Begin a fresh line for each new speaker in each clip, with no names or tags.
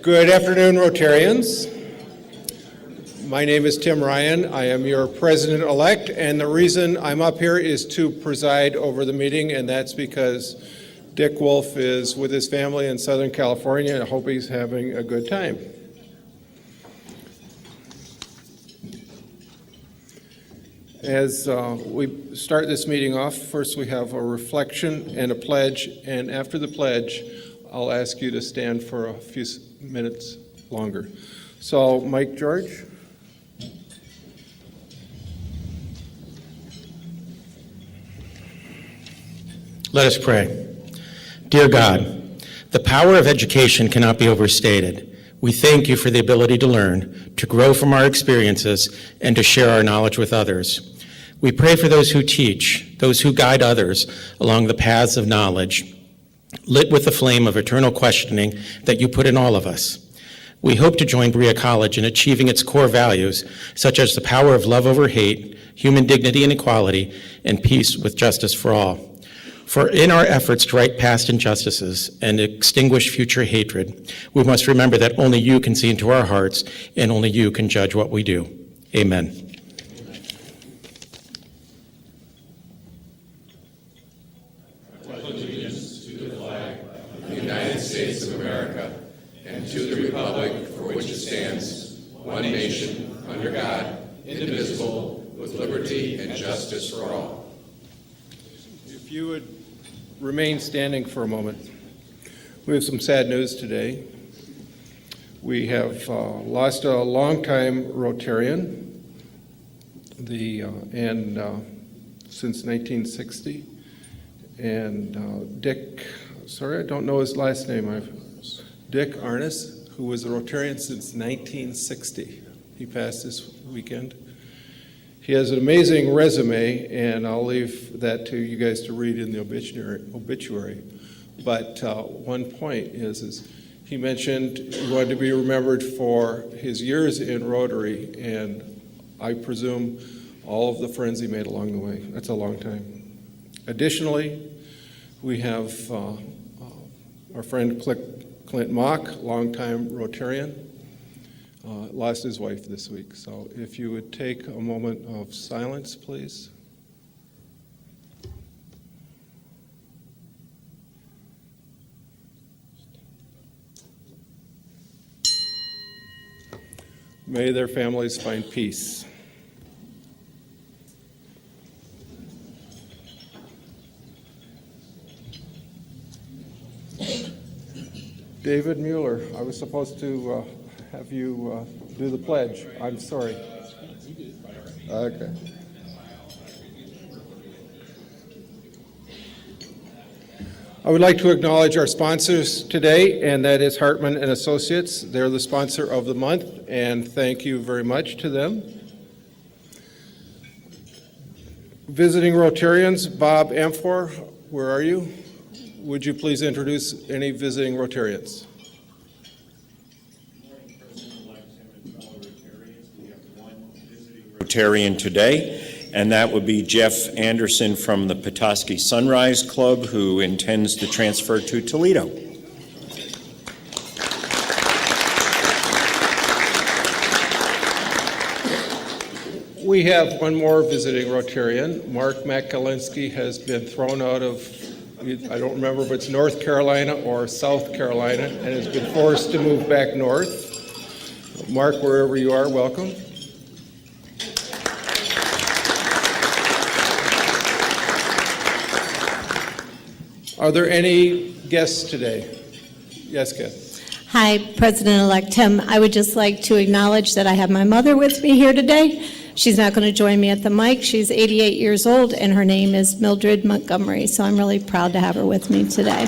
Good afternoon, Rotarians. My name is Tim Ryan. I am your president-elect, and the reason I'm up here is to preside over the meeting, and that's because Dick Wolf is with his family in Southern California, and I hope he's having a good time. As we start this meeting off, first we have a reflection and a pledge, and after the pledge, I'll ask you to stand for a few minutes longer. So, Mike George.
Let us pray. Dear God, the power of education cannot be overstated. We thank you for the ability to learn, to grow from our experiences, and to share our knowledge with others. We pray for those who teach, those who guide others along the paths of knowledge, lit with the flame of eternal questioning that you put in all of us. We hope to join Berea College in achieving its core values, such as the power of love over hate, human dignity and equality, and peace with justice for all. For in our efforts to right past injustices and extinguish future hatred, we must remember that only you can see into our hearts and only you can judge what we do. Amen.
States of America, and to the republic for which it stands, one nation, under God, indivisible, with liberty and justice for all.
If you would remain standing for a moment. We have some sad news today. We have lost a longtime Rotarian, since 1960, and Dick. Sorry, I don't know his last name. Dick Arness, who was a Rotarian since 1960. He passed this weekend. He has an amazing resume, and I'll leave that to you guys to read in the obituary. But one point is he mentioned he wanted to be remembered for his years in Rotary, and I presume all of the friends he made along the way. That's a long time. Additionally, we have our friend Clint Mock, longtime Rotarian, lost his wife this week. So if you would take a moment of silence, please. May their families find peace. David Mueller, I was supposed to have you do the pledge. I'm sorry. Okay. I would like to acknowledge our sponsors today, and that is Hartman and Associates. They're the sponsor of the month, and thank you very much to them. Visiting Rotarians, Bob Amfor, where are you? Would you please introduce any visiting Rotarians?
Good morning, President-elect Tim and fellow Rotarians. We have one visiting Rotarian today, and that would be Jeff Anderson from the Petoskey Sunrise Club, who intends to transfer to Toledo.
We have one more visiting Rotarian. Mark McKalinsky has been thrown out of, I don't remember if it's North Carolina or South Carolina, and has been forced to move back north. Mark, wherever you are, welcome. Are there any guests today? Yes, Kath.
Hi, President-elect Tim. I would just like to acknowledge that I have my mother with me here today. She's not going to join me at the mic. She's 88 years old, and her name is Mildred Montgomery, so I'm really proud to have her with me today.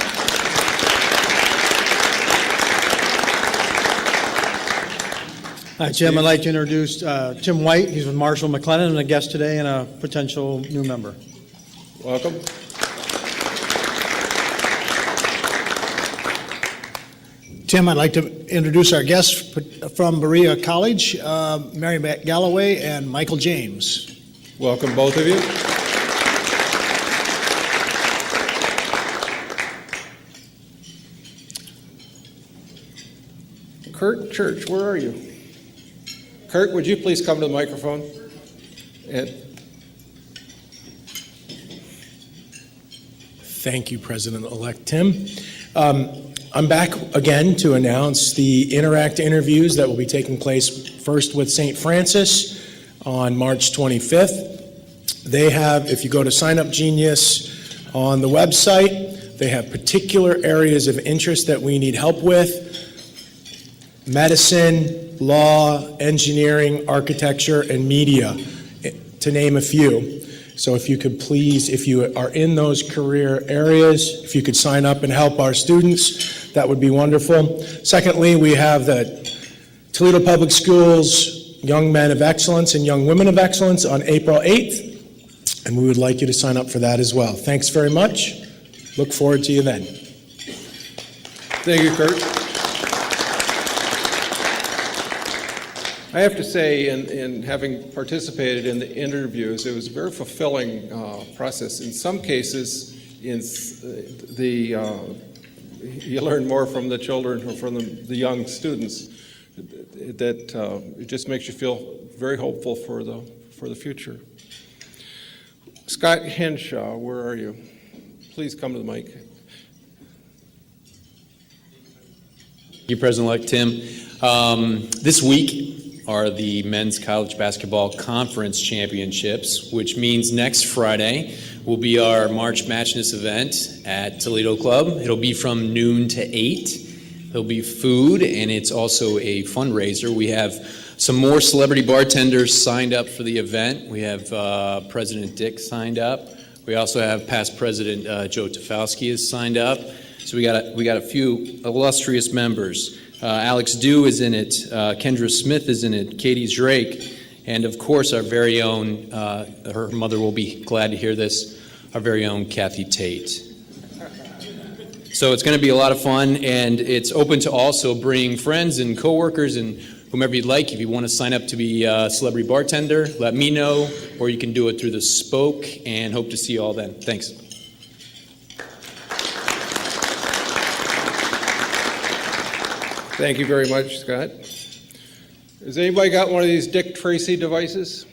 Hi, Tim. I'd like to introduce Tim White. He's with Marshall McLennan, and a guest today and a potential new member.
Welcome.
Tim, I'd like to introduce our guests from Berea College, Mary Galloway and Michael James.
Welcome, both of you. Kurt Church, where are you? Kurt, would you please come to the microphone? And
Thank you, President-elect Tim. I'm back again to announce the Interact interviews that will be taking place first with St. Francis on March 25th. They have, if you go to Sign Up Genius on the website, they have particular areas of interest that we need help with: medicine, law, engineering, architecture, and media, to name a few. So if you could please, if you are in those career areas, if you could sign up and help our students, that would be wonderful. Secondly, we have the Toledo Public Schools Young Men of Excellence and Young Women of Excellence on April 8th, and we would like you to sign up for that as well. Thanks very much. Look forward to you then.
thank you, Kurt. I have to say, in having participated in the interviews, it was a very fulfilling process. In some cases, you learn more from the children or from the young students. That it just makes you feel very hopeful for the future. Scott Henshaw, where are you? Please come to the mic.
Thank you, President-elect Tim. This week are the Men's College Basketball Conference Championships, which means next Friday will be our March Matchness event at Toledo Club. It'll be from noon to 8. There'll be food, and it's also a fundraiser. We have some more celebrity bartenders signed up for the event. We have President Dick signed up. We also have past President Joe Tafalski is signed up. So we got a few illustrious members. Alex Dew is in it. Kendra Smith is in it. Katie Drake, and of course our very own. Her mother will be glad to hear this. Our very own Kathy Tate. So it's going to be a lot of fun, and it's open to also bring friends and coworkers and whomever you'd like. If you want to sign up to be a celebrity bartender, let me know, or you can do it through the Spoke, and hope to see you all then. Thanks.
Thank you very much, Scott. Has anybody got one of these Dick Tracy devices?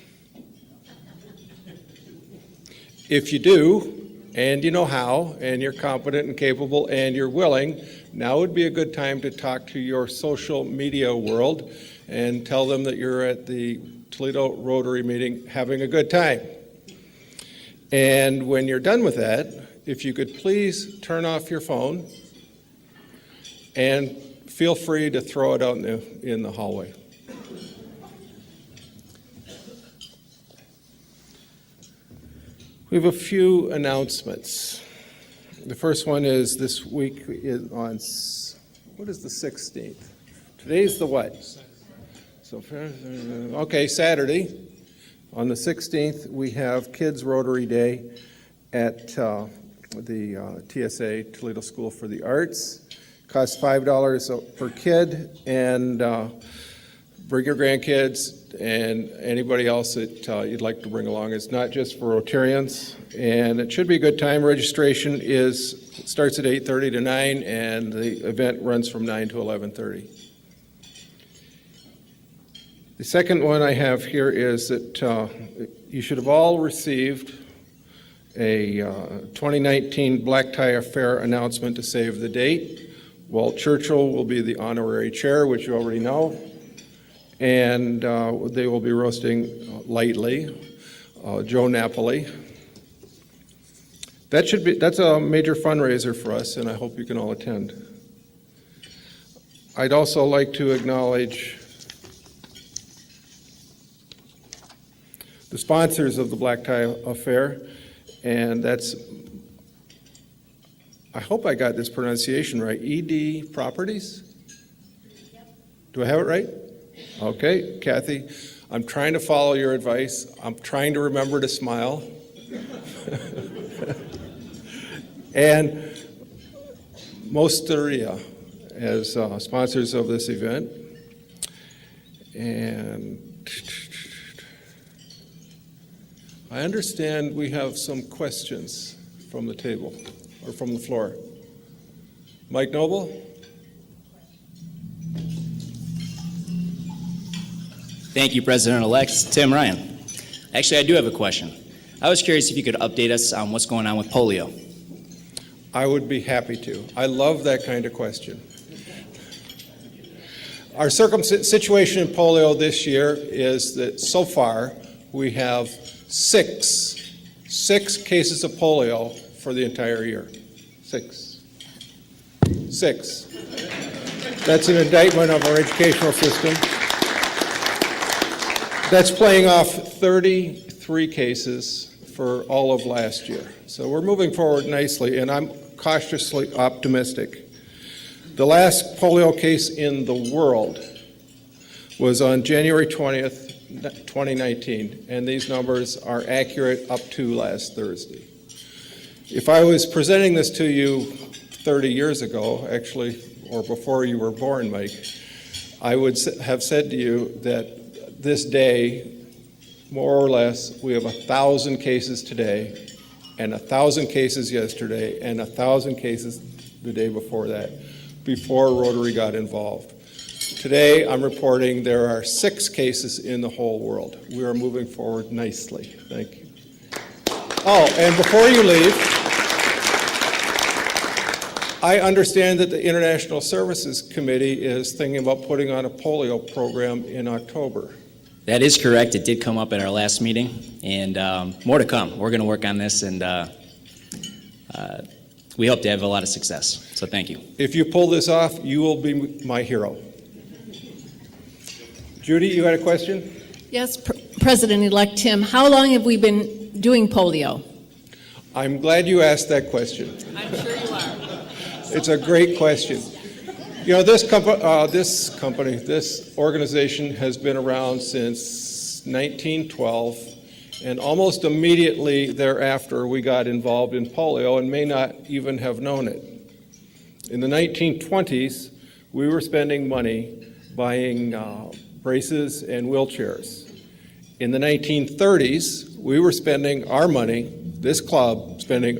If you do, and you know how, and you're competent and capable, and you're willing, now would be a good time to talk to your social media world and tell them that you're at the Toledo Rotary meeting having a good time. And when you're done with that, if you could please turn off your phone and feel free to throw it out in the hallway. We have a few announcements. The first one is this week is on, what is the 16th? Today's the what? So, okay, Saturday. On the 16th, we have Kids Rotary Day at the TSA, Toledo School for the Arts. Costs $5 per kid, and bring your grandkids and anybody else that you'd like to bring along. It's not just for Rotarians, and it should be a good time. Registration starts at 8:30 to 9, and the event runs from 9 to 11:30. The second one I have here is that you should have all received a 2019 Black Tie Affair announcement to save the date. Walt Churchill will be the honorary chair, which you already know, and they will be roasting lightly Joe Napoli. That's a major fundraiser for us, and I hope you can all attend. I'd also like to acknowledge the sponsors of the Black Tie Affair, and that's, I hope I got this pronunciation right, ED Properties? Do I have it right? Okay, Kathy, I'm trying to follow your advice. I'm trying to remember to smile. And Mosteria as sponsors of this event. And I understand we have some questions from the table, or from the floor. Mike Noble?
Thank you, President-elect Tim Ryan. Actually, I do have a question. I was curious if you could update us on what's going on with polio.
I would be happy to. I love that kind of question. Our situation in polio this year is that so far we have six cases of polio for the entire year. Six. That's an indictment of our educational system. That's playing off 33 cases for all of last year. So we're moving forward nicely, and I'm cautiously optimistic. The last polio case in the world was on January 20th, 2019, and these numbers are accurate up to last Thursday. If I was presenting this to you 30 years ago, actually, or before you were born, Mike, I would have said to you that this day, more or less, we have 1,000 cases today, and 1,000 cases yesterday, and 1,000 cases the day before that, before Rotary got involved. Today, I'm reporting there are 6 cases in the whole world. We are moving forward nicely. Thank you. Oh, and before you leave, I understand that the International Services Committee is thinking about putting on a polio program in October.
That is correct. It did come up at our last meeting, and more to come. We're going to work on this, and we hope to have a lot of success. So thank you.
If you pull this off, you will be my hero. Judy, you had a question?
Yes, President-elect Tim, how long have we been doing polio?
I'm glad you asked that question.
I'm sure you are.
It's a great question. You know, this organization has been around since 1912, and almost immediately thereafter we got involved in polio and may not even have known it. In the 1920s, we were spending money buying braces and wheelchairs. In the 1930s, we were spending our money, this club spending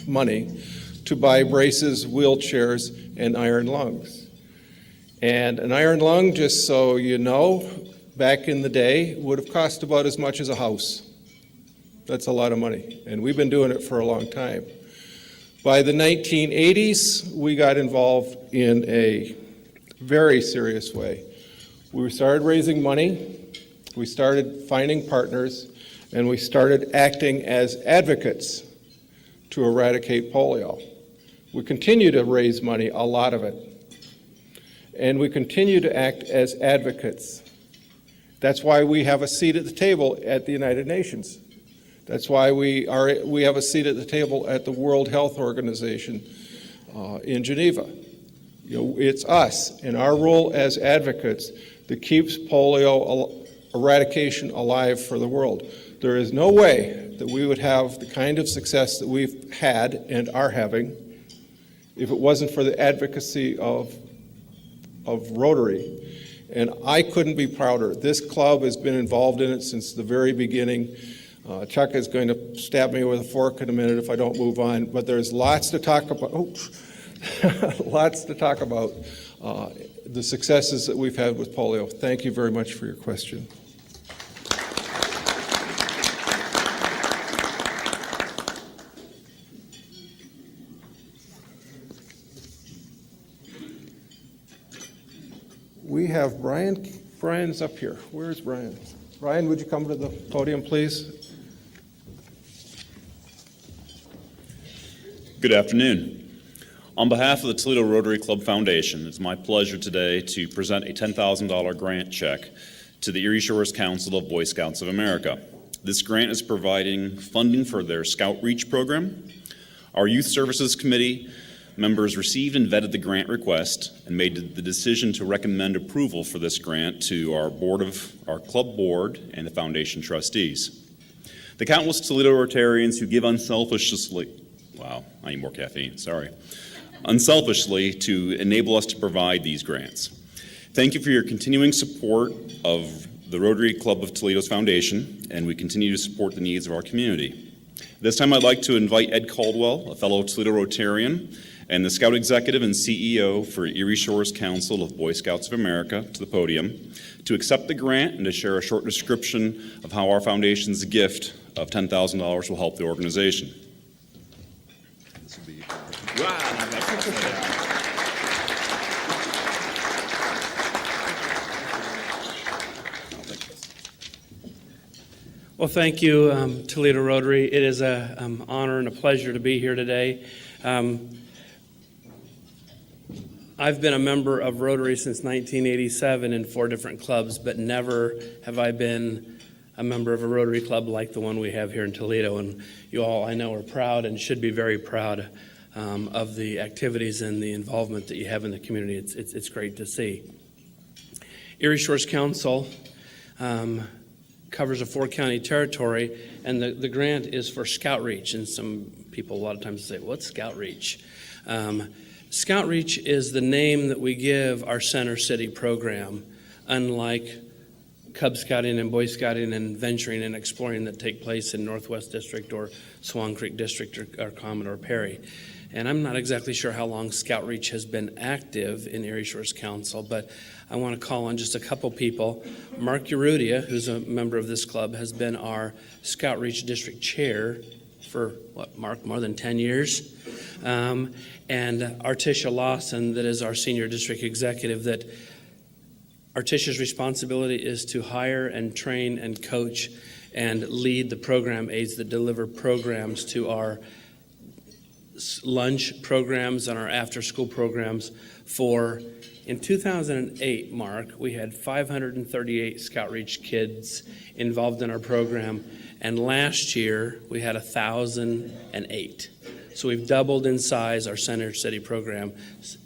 money, to buy braces, wheelchairs, and iron lungs. And an iron lung, just so you know, back in the day would have cost about as much as a house. That's a lot of money, and we've been doing it for a long time. By the 1980s, we got involved in a very serious way. We started raising money, we started finding partners, and we started acting as advocates to eradicate polio. We continue to raise money, a lot of it, and we continue to act as advocates. That's why we have a seat at the table at the United Nations. That's why we have a seat at the table at the World Health Organization in Geneva. You know, it's us and our role as advocates that keeps polio eradication alive for the world. There is no way that we would have the kind of success that we've had and are having if it wasn't for the advocacy of Rotary. And I couldn't be prouder. This club has been involved in it since the very beginning. Chuck is going to stab me with a fork in a minute if I don't move on, but there's lots to talk about. Lots to talk about the successes that we've had with polio. Thank you very much for your question. We have Brian. Brian's up here. Where's Brian? Brian, would you come to the podium, please?
Good afternoon. On behalf of the Toledo Rotary Club Foundation, it's my pleasure today to present a $10,000 grant check to the Erie Shores Council of Boy Scouts of America. This grant is providing funding for their Scout Reach program. Our Youth Services Committee members received and vetted the grant request and made the decision to recommend approval for this grant to our club board and the foundation trustees. The countless Toledo Rotarians who give unselfishly to enable us to provide these grants. Thank you for your continuing support of the Rotary Club of Toledo's foundation, and we continue to support the needs of our community. This time I'd like to invite Ed Caldwell, a fellow Toledo Rotarian and the Scout Executive and CEO for Erie Shores Council of Boy Scouts of America, to the podium to accept the grant and to share a short description of how our foundation's gift of $10,000 will help the organization.
Well, thank you, Toledo Rotary. It is an honor and a pleasure to be here today. I've been a member of Rotary since 1987 in 4 different clubs, but never have I been a member of a Rotary club like the one we have here in Toledo. And you all, I know, are proud and should be very proud of the activities and the involvement that you have in the community. It's great to see. Erie Shores Council covers a 4-county territory, and the grant is for Scout Reach. And some people a lot of times say, what's Scout Reach? Scout Reach is the name that we give our Center City program, unlike Cub Scouting and Boy Scouting and venturing and exploring that take place in Northwest District or Swan Creek District or Commodore Perry. And I'm not exactly sure how long Scout Reach has been active in Erie Shores Council, but I want to call on just a couple people. Mark Urrutia, who's a member of this club, has been our Scout Reach District Chair for, Mark, more than 10 years? And Artisha Lawson, that is our Senior District Executive, that Artisha's responsibility is to hire and train and coach and lead the program aides that deliver programs to our lunch programs and our after-school programs for, in 2008, Mark, we had 538 Scout Reach kids involved in our program, and last year we had 1,008. So we've doubled in size our Center City program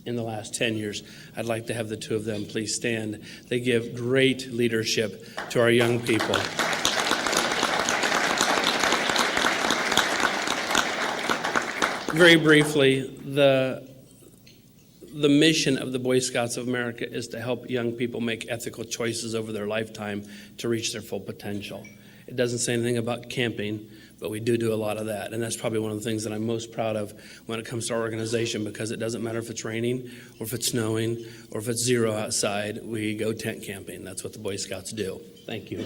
in the last 10 years. I'd like to have the two of them please stand. They give great leadership to our young people. Very briefly, the mission of the Boy Scouts of America is to help young people make ethical choices over their lifetime to reach their full potential. It doesn't say anything about camping, but we do a lot of that. And that's probably one of the things that I'm most proud of when it comes to our organization, because it doesn't matter if it's raining or if it's snowing or if it's 0 outside, we go tent camping. That's what the Boy Scouts do. Thank you.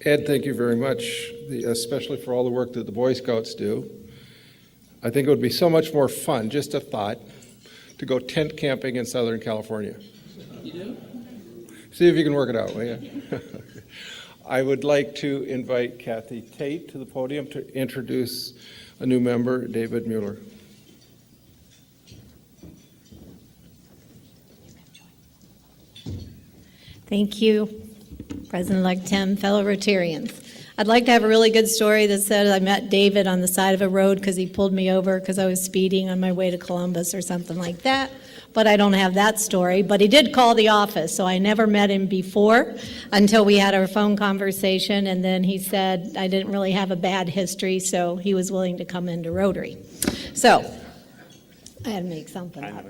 Ed, thank you very much, especially for all the work that the Boy Scouts do. I think it would be so much more fun, just a thought, to go tent camping in Southern California.
You do?
See if you can work it out, will you? I would like to invite Kathy Tate to the podium to introduce a new member, David Mueller.
Thank you, President-elect Tim, fellow Rotarians. I'd like to have a really good story that said I met David on the side of a road because he pulled me over because I was speeding on my way to Columbus or something like that, but I don't have that story. But he did call the office, so I never met him before until we had our phone conversation, and then he said I didn't really have a bad history, so he was willing to come into Rotary. So I had to make something up.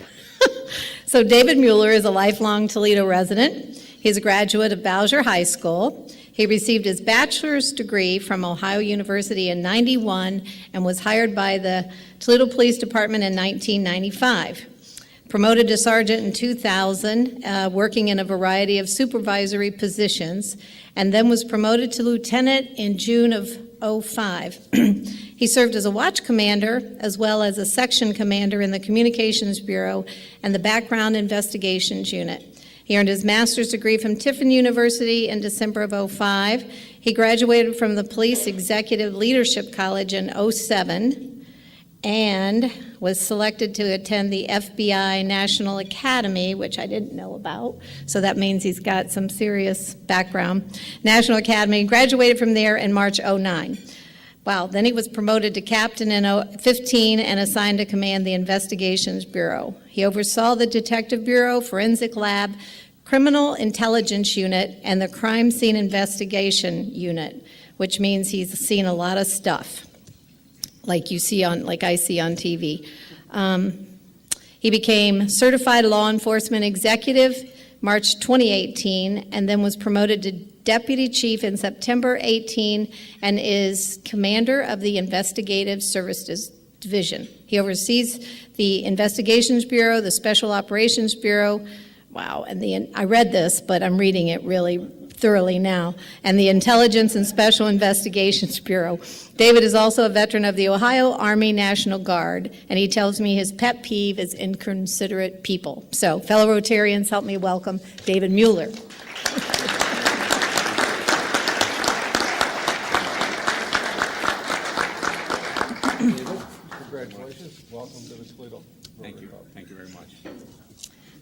So David Mueller is a lifelong Toledo resident. He's a graduate of Bowser High School. He received his bachelor's degree from Ohio University in '91 and was hired by the Toledo Police Department in 1995. Promoted to sergeant in 2000, working in a variety of supervisory positions, and then was promoted to lieutenant in June of '05. He served as a watch commander as well as a section commander in the Communications Bureau and the Background Investigations Unit. He earned his master's degree from Tiffin University in December of '05. He graduated from the Police Executive Leadership College in '07 and was selected to attend the FBI National Academy, which I didn't know about, so that means he's got some serious background. National Academy, graduated from there in March '09. Wow, then he was promoted to captain in '15 and assigned to command the Investigations Bureau. He oversaw the Detective Bureau, Forensic Lab, Criminal Intelligence Unit, and the Crime Scene Investigation Unit, which means he's seen a lot of stuff, like I see on TV. He became certified law enforcement executive, March 2018, and then was promoted to Deputy Chief in September 18, and is Commander of the Investigative Services Division. He oversees the Investigations Bureau, the Special Operations Bureau, wow, and I read this, but I'm reading it really thoroughly now, and the Intelligence and Special Investigations Bureau. David is also a veteran of the Ohio Army National Guard, and he tells me his pet peeve is inconsiderate people. So, fellow Rotarians, help me welcome David Mueller.
Congratulations. Welcome to the Toledo Rotary.
Thank you. Thank you very much.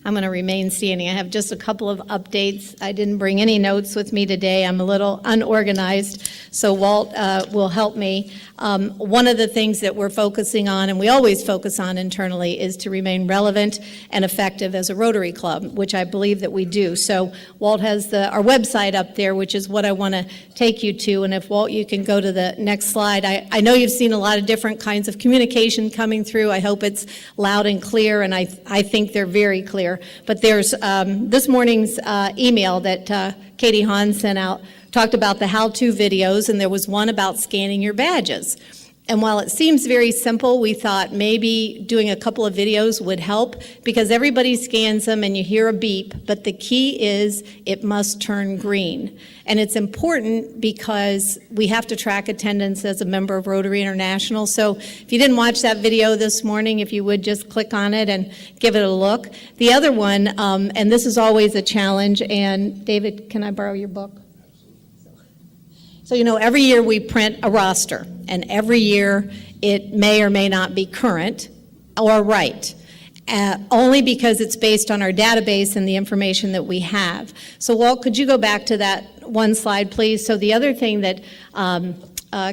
I'm going to remain standing. I have just a couple of updates. I didn't bring any notes with me today. I'm a little unorganized, so Walt will help me. One of the things that we're focusing on, and we always focus on internally, is to remain relevant and effective as a Rotary Club, which I believe that we do. So Walt has our website up there, which is what I want to take you to. And if, Walt, you can go to the next slide. I know you've seen a lot of different kinds of communication coming through. I hope it's loud and clear, and I think they're very clear. But there's this morning's email that Katie Hahn sent out, talked about the how-to videos, and there was one about scanning your badges. And while it seems very simple, we thought maybe doing a couple of videos would help, because everybody scans them and you hear a beep, but the key is it must turn green. And it's important because we have to track attendance as a member of Rotary International. So if you didn't watch that video this morning, if you would just click on it and give it a look. The other one, and this is always a challenge, and David, can I borrow your book? So, every year we print a roster, and every year it may or may not be current or right, only because it's based on our database and the information that we have. So, Walt, could you go back to that one slide, please? So the other thing that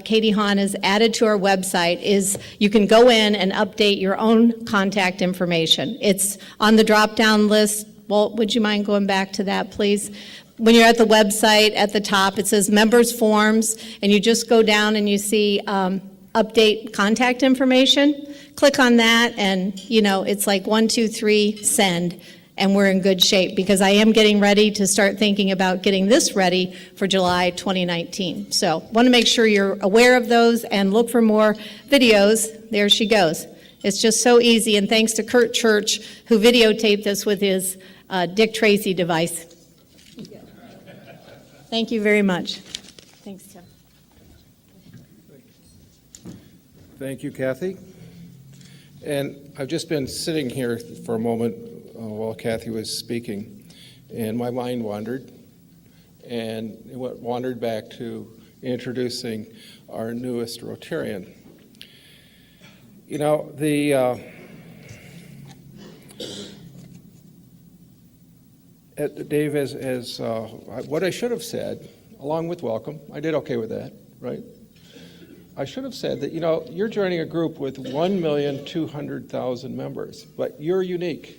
Katie Hahn has added to our website is you can go in and update your own contact information. It's on the drop-down list. Walt, would you mind going back to that, please? When you're at the website, at the top, it says members forms, and you just go down and you see update contact information. Click on that, and it's like 1, 2, 3, send, and we're in good shape, because I am getting ready to start thinking about getting this ready for July 2019. So want to make sure you're aware of those and look for more videos. There she goes. It's just so easy, and thanks to Kurt Church, who videotaped this with his Dick Tracy device. Thank you very much. Thanks, Tim.
Thank you, Kathy. And I've just been sitting here for a moment while Kathy was speaking, and my mind wandered, and it wandered back to introducing our newest Rotarian. Dave, as what I should have said, along with welcome, I did okay with that, right? I should have said that, you're joining a group with 1,200,000 members, but you're unique,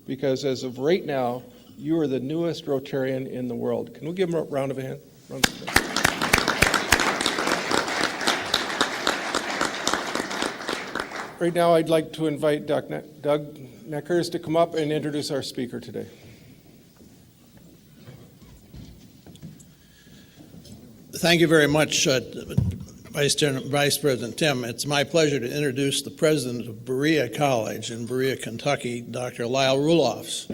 because as of right now, you are the newest Rotarian in the world. Can we give him a round of applause? Right now, I'd like to invite Doug Neckers to come up and introduce our speaker today.
Thank you very much, Vice President Tim. It's my pleasure to introduce the President of Berea College in Berea, Kentucky, Dr. Lyle Roelofs.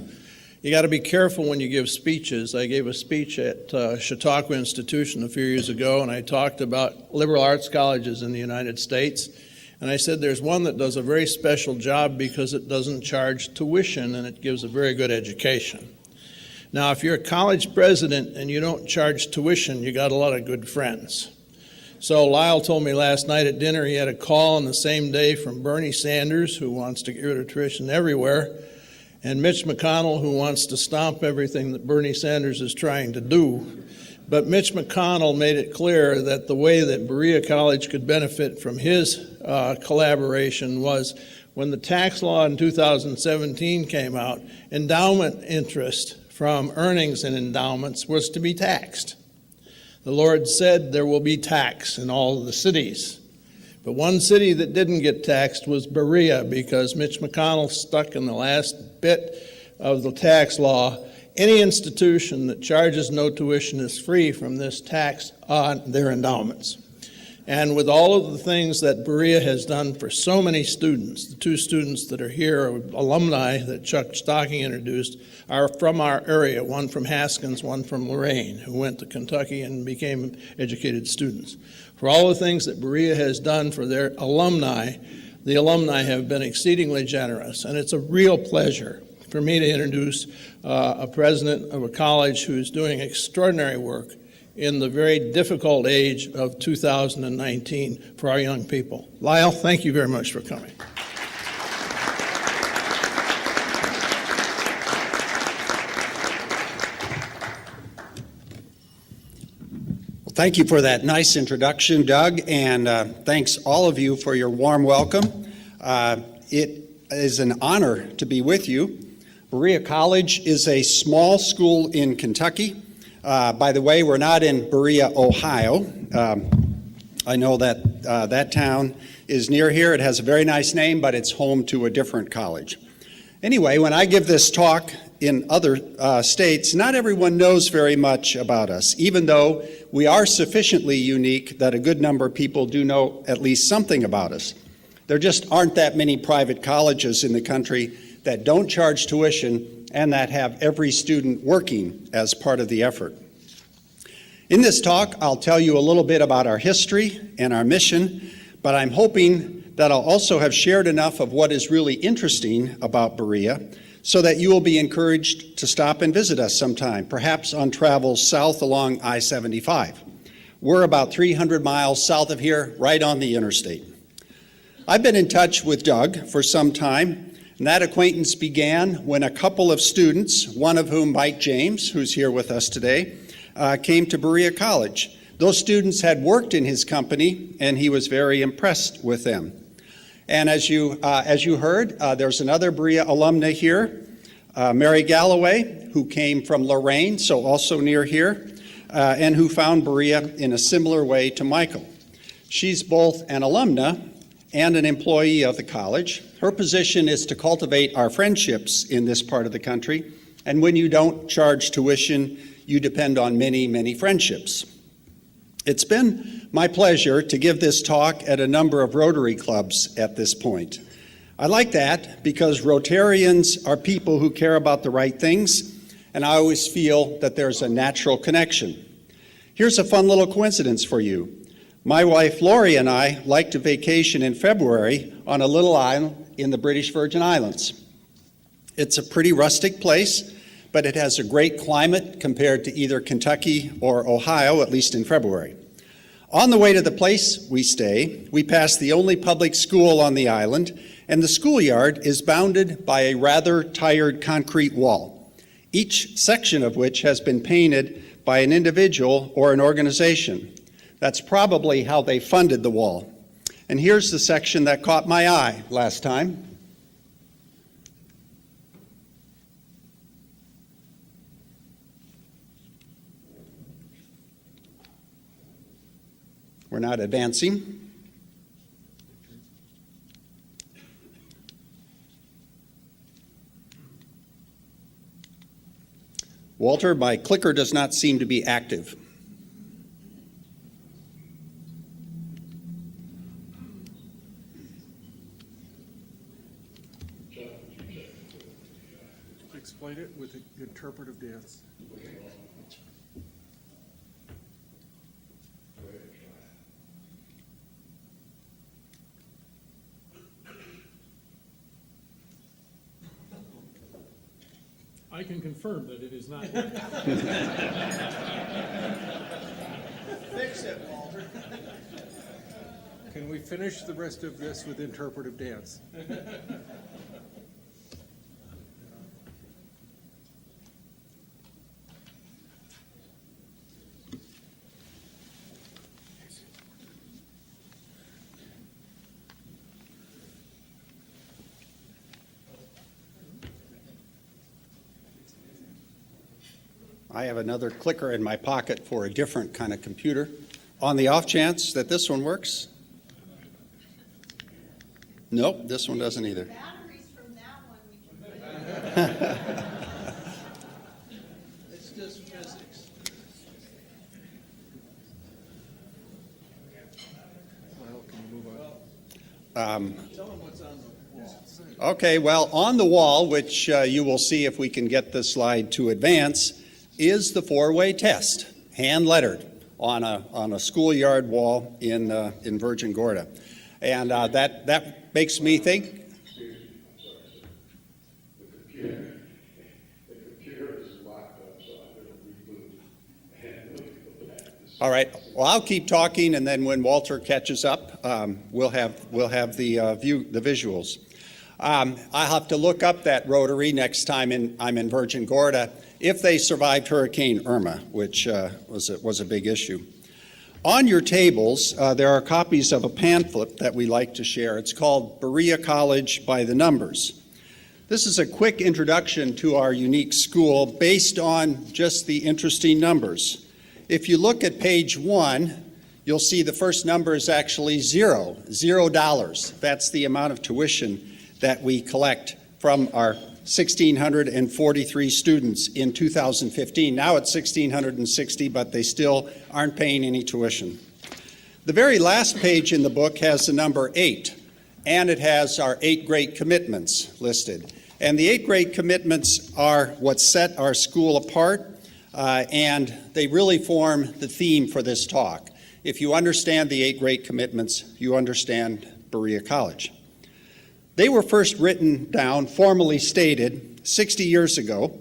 You got to be careful when you give speeches. I gave a speech at Chautauqua Institution a few years ago, and I talked about liberal arts colleges in the United States. And I said there's one that does a very special job because it doesn't charge tuition and it gives a very good education. Now, if you're a college president and you don't charge tuition, you got a lot of good friends. So Lyle told me last night at dinner he had a call on the same day from Bernie Sanders, who wants to get rid of tuition everywhere, and Mitch McConnell, who wants to stomp everything that Bernie Sanders is trying to do. But Mitch McConnell made it clear that the way that Berea College could benefit from his collaboration was when the tax law in 2017 came out, endowment interest from earnings and endowments was to be taxed. The Lord said there will be tax in all of the cities. But one city that didn't get taxed was Berea, because Mitch McConnell stuck in the last bit of the tax law Any institution that charges no tuition is free from this tax on their endowments. And with all of the things that Berea has done for so many students, the two students that are here, alumni that Chuck Stocking introduced, are from our area, one from Haskins, one from Lorraine, who went to Kentucky and became educated students. For all the things that Berea has done for their alumni, the alumni have been exceedingly generous, and it's a real pleasure for me to introduce a president of a college who's doing extraordinary work in the very difficult age of 2019 for our young people. Lyle, thank you very much for coming.
Well, thank you for that nice introduction, Doug, and thanks all of you for your warm welcome. It is an honor to be with you. Berea College is a small school in Kentucky. By the way, we're not in Berea, Ohio. I know that that town is near here. It has a very nice name, but it's home to a different college. Anyway, when I give this talk in other states, not everyone knows very much about us, even though we are sufficiently unique that a good number of people do know at least something about us. There just aren't that many private colleges in the country that don't charge tuition and that have every student working as part of the effort. In this talk, I'll tell you a little bit about our history and our mission, but I'm hoping that I'll also have shared enough of what is really interesting about Berea so that you will be encouraged to stop and visit us sometime, perhaps on travels south along I-75. We're about 300 miles south of here, right on the interstate. I've been in touch with Doug for some time, and that acquaintance began when a couple of students, one of whom, Mike James, who's here with us today, came to Berea College. Those students had worked in his company, and he was very impressed with them. And as you heard, there's another Berea alumna here, Mary Galloway, who came from Lorraine, so also near here, and who found Berea in a similar way to Michael. She's both an alumna and an employee of the college. Her position is to cultivate our friendships in this part of the country, and when you don't charge tuition, you depend on many, many friendships. It's been my pleasure to give this talk at a number of Rotary clubs at this point. I like that because Rotarians are people who care about the right things, and I always feel that there's a natural connection. Here's a fun little coincidence for you. My wife Lori and I like to vacation in February on a little island in the British Virgin Islands. It's a pretty rustic place, but it has a great climate compared to either Kentucky or Ohio, at least in February. On the way to the place we stay, we pass the only public school on the island, and the schoolyard is bounded by a rather tired concrete wall, each section of which has been painted by an individual or an organization. That's probably how they funded the wall. And here's the section that caught my eye last time. We're not advancing. Walter, my clicker does not seem to be active.
Explain it with interpretive dance.
I can confirm that it is not.
Fix it, Walter.
Can we finish the rest of this with interpretive dance?
I have another clicker in my pocket for a different kind of computer. On the off chance that this one works? Nope, this one doesn't either. Okay, well, on the wall, which you will see if we can get the slide to advance, is the four-way test, hand-lettered on a schoolyard wall in Virgin Gorda. And that makes me think. All right. Well, I'll keep talking, and then when Walter catches up, we'll have the visuals. I'll have to look up that Rotary next time I'm in Virgin Gorda if they survived Hurricane Irma, which was a big issue. On your tables, there are copies of a pamphlet that we like to share. It's called Berea College by the Numbers. This is a quick introduction to our unique school based on just the interesting numbers. If you look at page 1, you'll see the first number is actually $0. That's the amount of tuition that we collect from our 1,643 students in 2015. Now it's 1,660, but they still aren't paying any tuition. The very last page in the book has the number 8, and it has our 8 great commitments listed. And the 8 great commitments are what set our school apart, and they really form the theme for this talk. If you understand the 8 great commitments, you understand Berea College. They were first written down, formally stated, 60 years ago,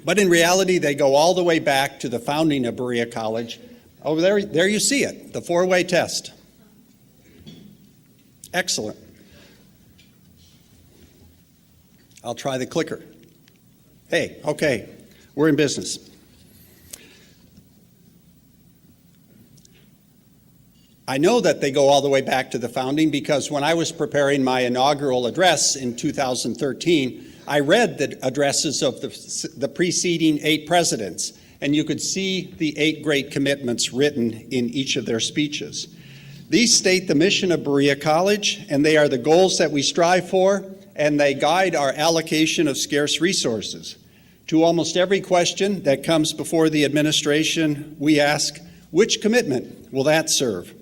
but in reality they go all the way back to the founding of Berea College. Over there you see it, the four-way test. Excellent. I'll try the clicker. Hey, okay, we're in business. I know that they go all the way back to the founding because when I was preparing my inaugural address in 2013, I read the addresses of the preceding 8 presidents, and you could see the 8 great commitments written in each of their speeches. These state the mission of Berea College, and they are the goals that we strive for, and they guide our allocation of scarce resources. To almost every question that comes before the administration, we ask, which commitment will that serve?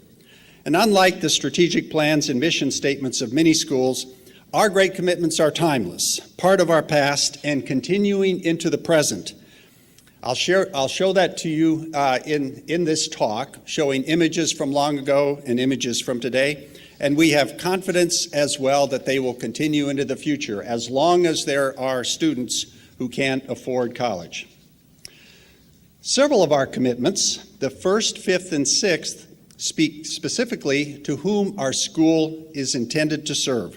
And unlike the strategic plans and mission statements of many schools, our great commitments are timeless, part of our past, and continuing into the present. I'll show that to you in this talk, showing images from long ago and images from today. And we have confidence as well that they will continue into the future as long as there are students who can't afford college. Several of our commitments, the 1st, 5th, and 6th, speak specifically to whom our school is intended to serve.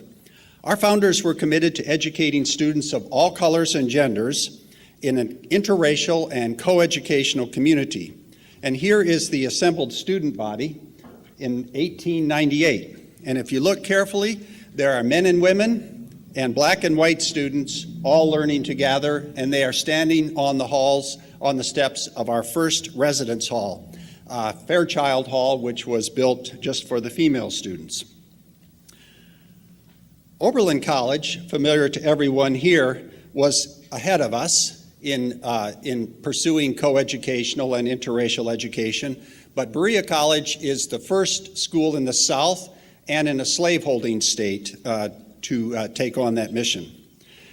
Our founders were committed to educating students of all colors and genders in an interracial and coeducational community. And here is the assembled student body in 1898. And if you look carefully, there are men and women and black and white students all learning together, and they are standing on the steps of our first residence hall. Fairchild Hall, which was built just for the female students. Oberlin College, familiar to everyone here, was ahead of us in pursuing coeducational and interracial education, but Berea College is the first school in the South and in a slaveholding state to take on that mission.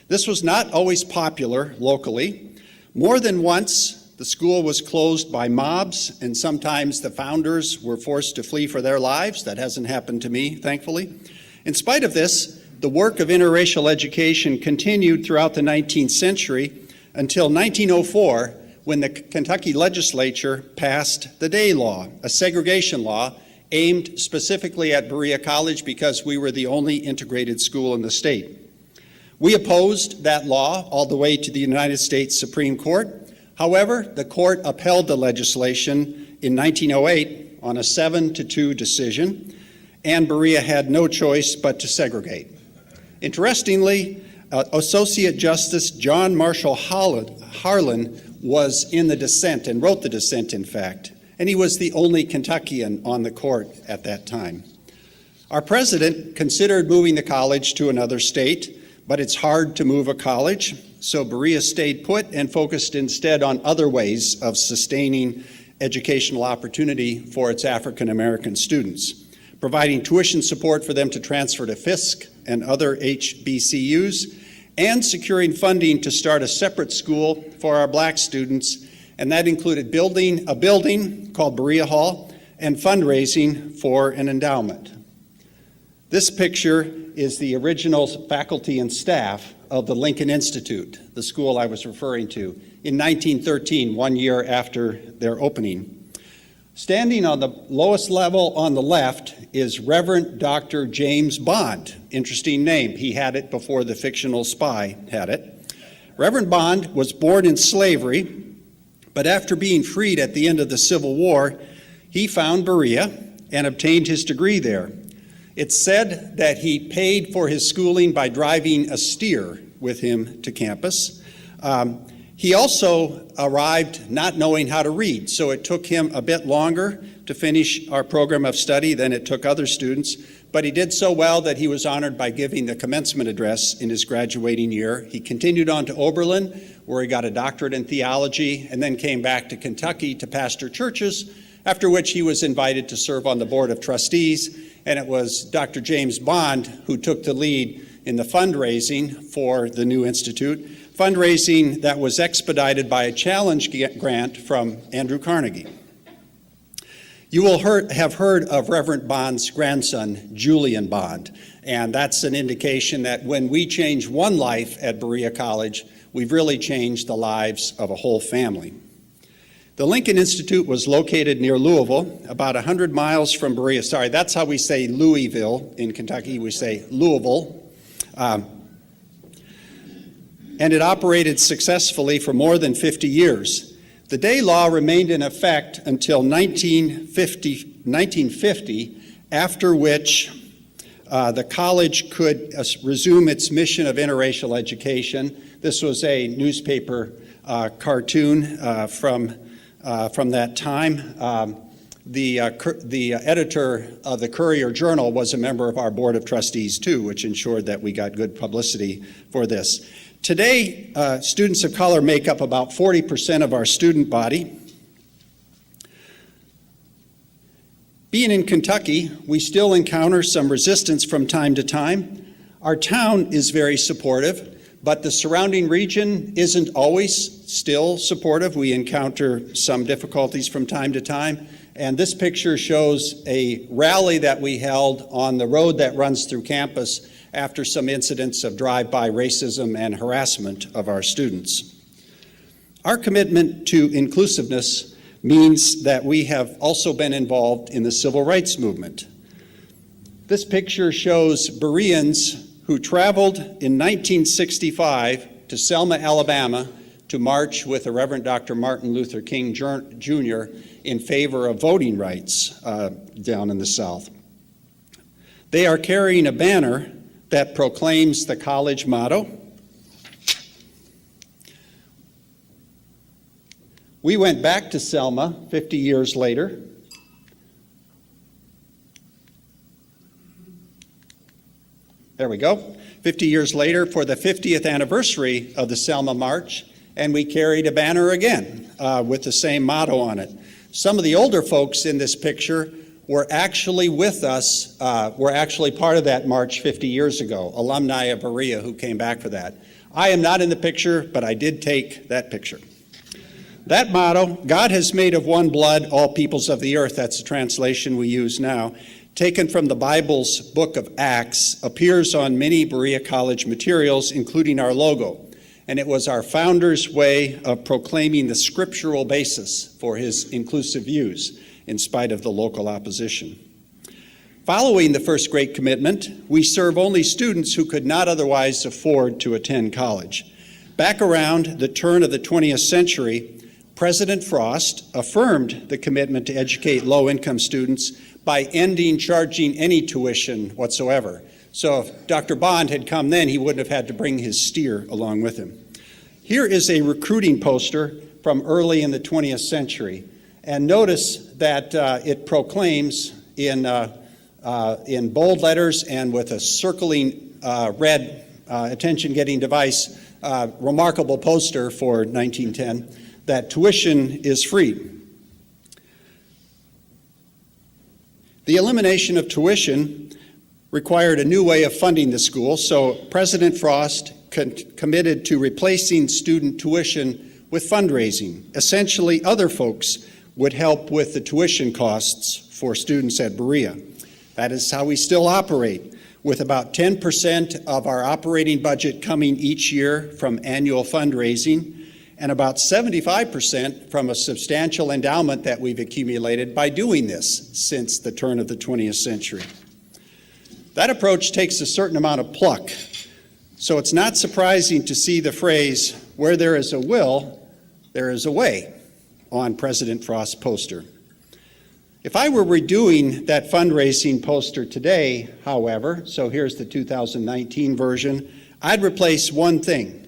This was not always popular locally. More than once, the school was closed by mobs, and sometimes the founders were forced to flee for their lives. That hasn't happened to me, thankfully. In spite of this, the work of interracial education continued throughout the 19th century until 1904, when the Kentucky legislature passed the Day Law, a segregation law aimed specifically at Berea College because we were the only integrated school in the state. We opposed that law all the way to the United States Supreme Court. However, the court upheld the legislation in 1908 on a 7-2 decision, and Berea had no choice but to segregate. Interestingly, Associate Justice John Marshall Harlan was in the dissent and wrote the dissent, in fact, and he was the only Kentuckian on the court at that time. Our president considered moving the college to another state, but it's hard to move a college, so Berea stayed put and focused instead on other ways of sustaining educational opportunity for its African American students. providing tuition support for them to transfer to Fisk and other HBCUs, and securing funding to start a separate school for our black students, and that included building a building called Berea Hall and fundraising for an endowment. This picture is the original faculty and staff of the Lincoln Institute, the school I was referring to, in 1913, 1 year after their opening. Standing on the lowest level on the left is Reverend Dr. James Bond. Interesting name. He had it before the fictional spy had it. Reverend Bond was born in slavery, but after being freed at the end of the Civil War, he found Berea and obtained his degree there. It's said that he paid for his schooling by driving a steer with him to campus. He also arrived not knowing how to read, so it took him a bit longer to finish our program of study than it took other students, but he did so well that he was honored by giving the commencement address in his graduating year. He continued on to Oberlin, where he got a doctorate in theology, and then came back to Kentucky to pastor churches, after which he was invited to serve on the Board of Trustees, and it was Dr. James Bond who took the lead in the fundraising for the new institute, fundraising that was expedited by a challenge grant from Andrew Carnegie. You will have heard of Reverend Bond's grandson, Julian Bond, and that's an indication that when we change one life at Berea College, we've really changed the lives of a whole family. The Lincoln Institute was located near Louisville, about 100 miles from Berea. Sorry, that's how we say Louisville in Kentucky. We say Louisville. And it operated successfully for more than 50 years. The day law remained in effect until 1950, after which the college could resume its mission of interracial education. This was a newspaper cartoon from that time. The editor of the Courier Journal was a member of our Board of Trustees too, which ensured that we got good publicity for this. Today, students of color make up about 40% of our student body. Being in Kentucky, we still encounter some resistance from time to time. Our town is very supportive, but the surrounding region isn't always still supportive. We encounter some difficulties from time to time. And this picture shows a rally that we held on the road that runs through campus after some incidents of drive-by racism and harassment of our students. Our commitment to inclusiveness means that we have also been involved in the civil rights movement. This picture shows Bereans who traveled in 1965 to Selma, Alabama, to march with the Reverend Dr. Martin Luther King Jr. in favor of voting rights down in the South. They are carrying a banner that proclaims the college motto. We went back to Selma 50 years later. There we go. 50 years later for the 50th anniversary of the Selma March, and we carried a banner again with the same motto on it. Some of the older folks in this picture were actually with us, were actually part of that march 50 years ago, alumni of Berea who came back for that. I am not in the picture, but I did take that picture. That motto, God has made of one blood all peoples of the earth, that's the translation we use now, taken from the Bible's book of Acts, appears on many Berea College materials, including our logo. And it was our founder's way of proclaiming the scriptural basis for his inclusive views, in spite of the local opposition. Following the First Great Commitment, we serve only students who could not otherwise afford to attend college. Back around the turn of the 20th century, President Frost affirmed the commitment to educate low-income students by ending charging any tuition whatsoever. So if Dr. Bond had come then, he wouldn't have had to bring his steer along with him. Here is a recruiting poster from early in the 20th century. And notice that it proclaims in bold letters and with a circling red attention-getting device, remarkable poster for 1910, that tuition is free. The elimination of tuition required a new way of funding the school, so President Frost committed to replacing student tuition with fundraising. Essentially, other folks would help with the tuition costs for students at Berea. That is how we still operate, with about 10% of our operating budget coming each year from annual fundraising, and about 75% from a substantial endowment that we've accumulated by doing this since the turn of the 20th century. That approach takes a certain amount of pluck, so it's not surprising to see the phrase, "Where there is a will, there is a way," on President Frost's poster. If I were redoing that fundraising poster today, however, so here's the 2019 version, I'd replace one thing.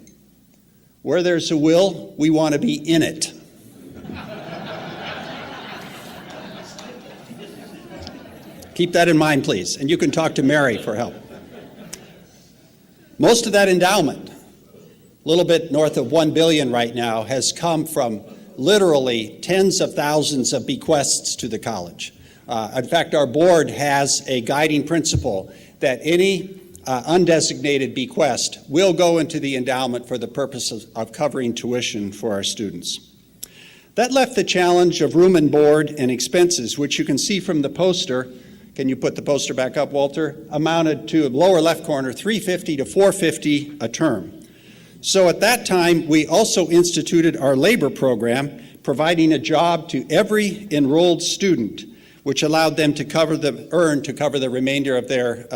Where there's a will, we want to be in it. Keep that in mind, please, and you can talk to Mary for help. Most of that endowment, a little bit north of $1 billion right now, has come from literally tens of thousands of bequests to the college. In fact, our board has a guiding principle that any undesignated bequest will go into the endowment for the purpose of covering tuition for our students. That left the challenge of room and board and expenses, which you can see from the poster. Can you put the poster back up, Walter? Amounted to, lower left corner, $350 to $450 a term. So at that time, we also instituted our labor program, providing a job to every enrolled student, which allowed them to cover the remainder of their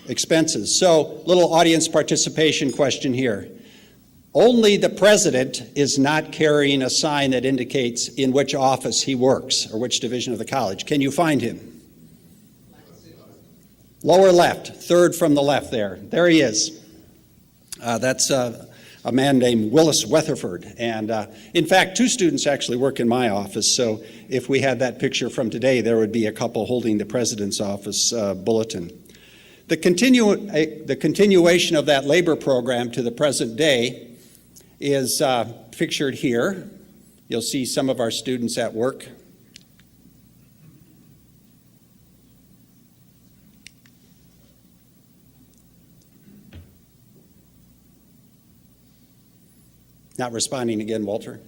expenses. So, little audience participation question here. Only the president is not carrying a sign that indicates in which office he works or which division of the college. Can you find him? Lower left, third from the left there. There he is. That's a man named Willis Weatherford. And in fact, two students actually work in my office. So if we had that picture from today, there would be a couple holding the president's office bulletin. The continuation of that labor program to the present day is pictured here. You'll see some of our students at work. Not responding again, Walter.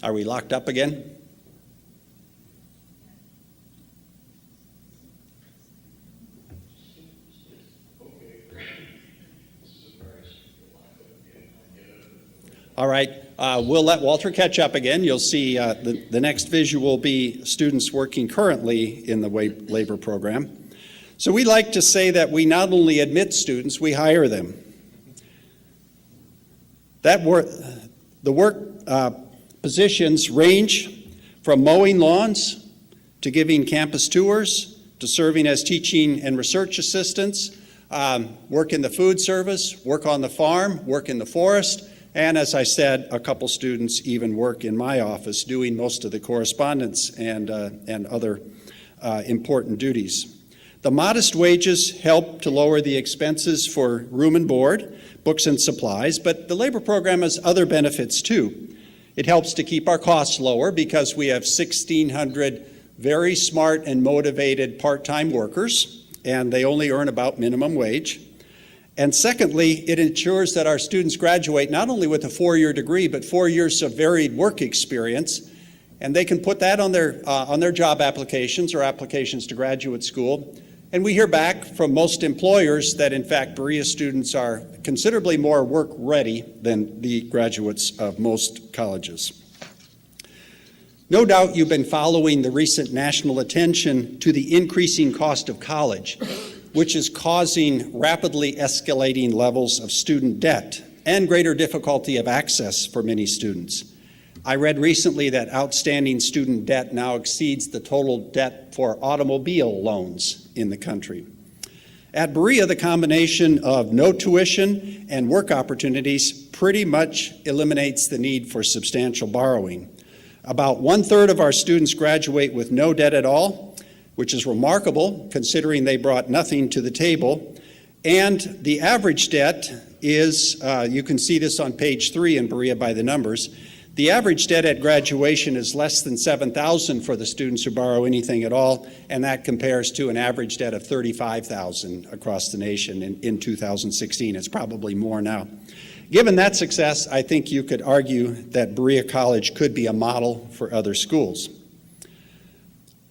Are we locked up again? All right, we'll let Walter catch up again. You'll see the next visual will be students working currently in the labor program. So we like to say that we not only admit students, we hire them. The work positions range from mowing lawns to giving campus tours to serving as teaching and research assistants, work in the food service, work on the farm, work in the forest, and as I said, a couple students even work in my office doing most of the correspondence and other important duties. The modest wages help to lower the expenses for room and board, books and supplies, but the labor program has other benefits too. It helps to keep our costs lower because we have 1,600 very smart and motivated part-time workers, and they only earn about minimum wage. And secondly, it ensures that our students graduate not only with a 4-year degree, but 4 years of varied work experience, and they can put that on their job applications or applications to graduate school. And we hear back from most employers that, in fact, Berea students are considerably more work-ready than the graduates of most colleges. No doubt you've been following the recent national attention to the increasing cost of college, which is causing rapidly escalating levels of student debt and greater difficulty of access for many students. I read recently that outstanding student debt now exceeds the total debt for automobile loans in the country. At Berea, the combination of no tuition and work opportunities pretty much eliminates the need for substantial borrowing. About 1/3 of our students graduate with no debt at all, which is remarkable considering they brought nothing to the table. And the average debt is, you can see this on page 3 in Berea by the numbers, The average debt at graduation is less than $7,000 for the students who borrow anything at all, and that compares to an average debt of $35,000 across the nation in 2016. It's probably more now. Given that success, I think you could argue that Berea College could be a model for other schools.